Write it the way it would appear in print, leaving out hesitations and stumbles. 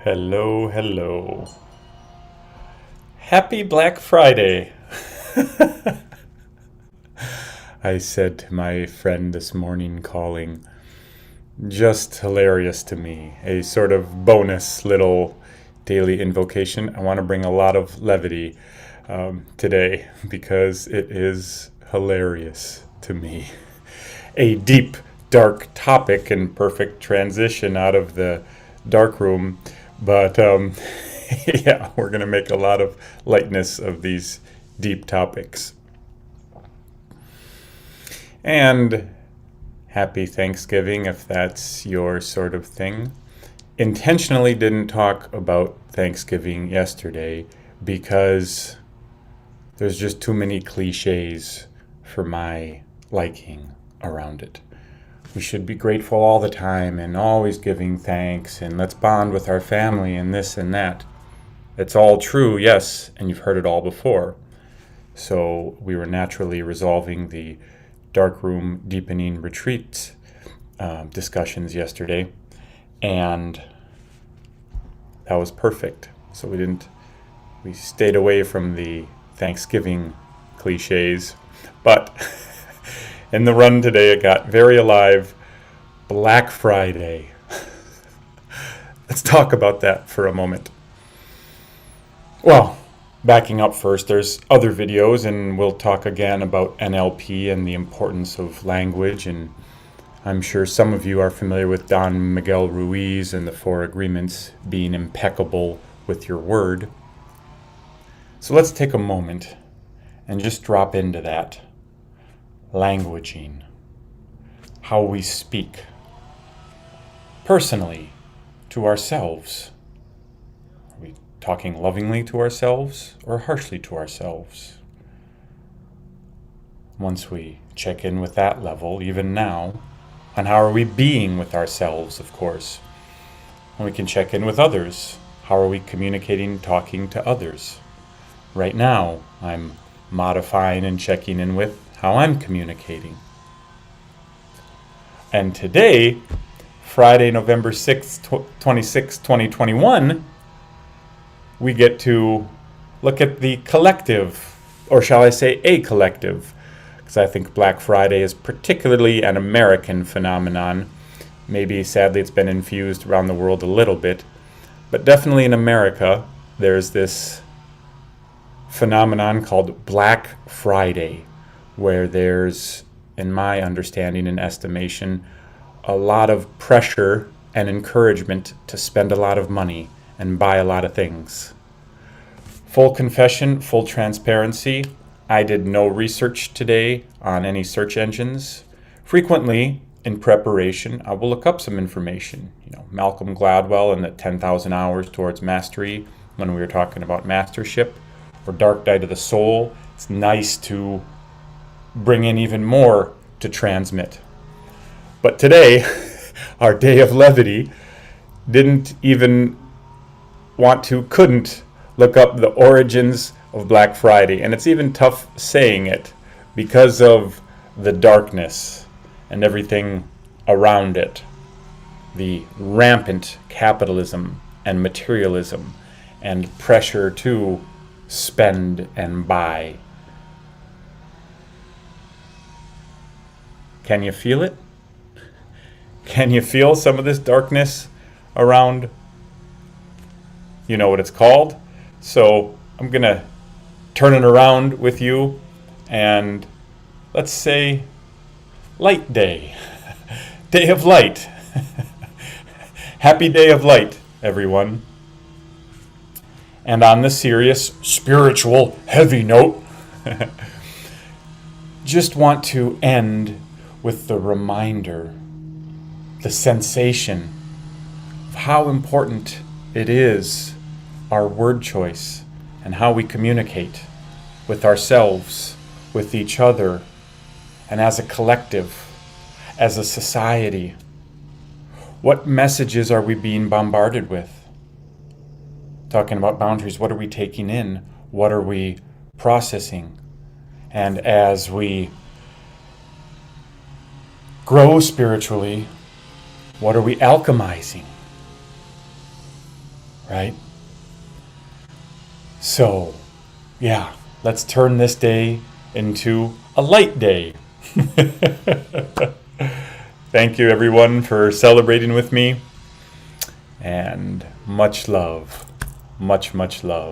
Hello, hello. Happy Black Friday, I said to my friend this morning calling. Just hilarious to me. A sort of bonus little daily invocation. I want to bring a lot of levity today because it is hilarious to me. A deep, dark topic and perfect transition out of the dark room. But yeah, we're going to make a lot of lightness of these deep topics. And happy Thanksgiving if that's your sort of thing. Intentionally didn't talk about Thanksgiving yesterday because there's just too many cliches for my liking around it. We should be grateful all the time and always giving thanks and let's bond with our family and this and that. It's all true, yes, and you've heard it all before. So we were naturally resolving the darkroom deepening retreat discussions yesterday, and that was perfect. So we stayed away from the Thanksgiving cliches, but in the run today it got very alive. Black Friday. Let's talk about that for a moment. Well, backing up first, there's other videos, and we'll talk again about NLP and the importance of language. And I'm sure some of you are familiar with Don Miguel Ruiz and the Four Agreements, being impeccable with your word. So let's take a moment and just drop into that. Languaging. How we speak. Personally, to ourselves. Are we talking lovingly to ourselves or harshly to ourselves? Once we check in with that level, even now, and how are we being with ourselves, of course. And we can check in with others. How are we communicating, talking to others? Right now, I'm modifying and checking in with how I'm communicating. And today, Friday, November 6th, 26, 2021, we get to look at the collective, or shall I say a collective, because I think Black Friday is particularly an American phenomenon. Maybe, sadly, it's been infused around the world a little bit, but definitely in America, there's this phenomenon called Black Friday, where there's, in my understanding and estimation, a lot of pressure and encouragement to spend a lot of money and buy a lot of things. Full confession, full transparency, I did no research today on any search engines. Frequently, in preparation, I will look up some information. Malcolm Gladwell and the 10,000 Hours Towards Mastery, when we were talking about mastership, or Dark Night of the Soul. It's nice to bring in even more to transmit. But today, our day of levity, couldn't look up the origins of Black Friday. And it's even tough saying it because of the darkness and everything around it. The rampant capitalism and materialism and pressure to spend and buy. Can you feel it? Can you feel some of this darkness around? You know what it's called? So I'm going to turn it around with you and let's say Light Day. Day of Light. Happy Day of Light, everyone. And on the serious, spiritual, heavy note, just want to end with the reminder, the sensation of how important it is, our word choice, and how we communicate with ourselves, with each other, and as a collective, as a society. What messages are we being bombarded with? Talking about boundaries, what are we taking in? What are we processing? And as we grow spiritually, what are we alchemizing? right? So, yeah, let's turn this day into a light day. Thank you, everyone, for celebrating with me. And much love. Much, much love.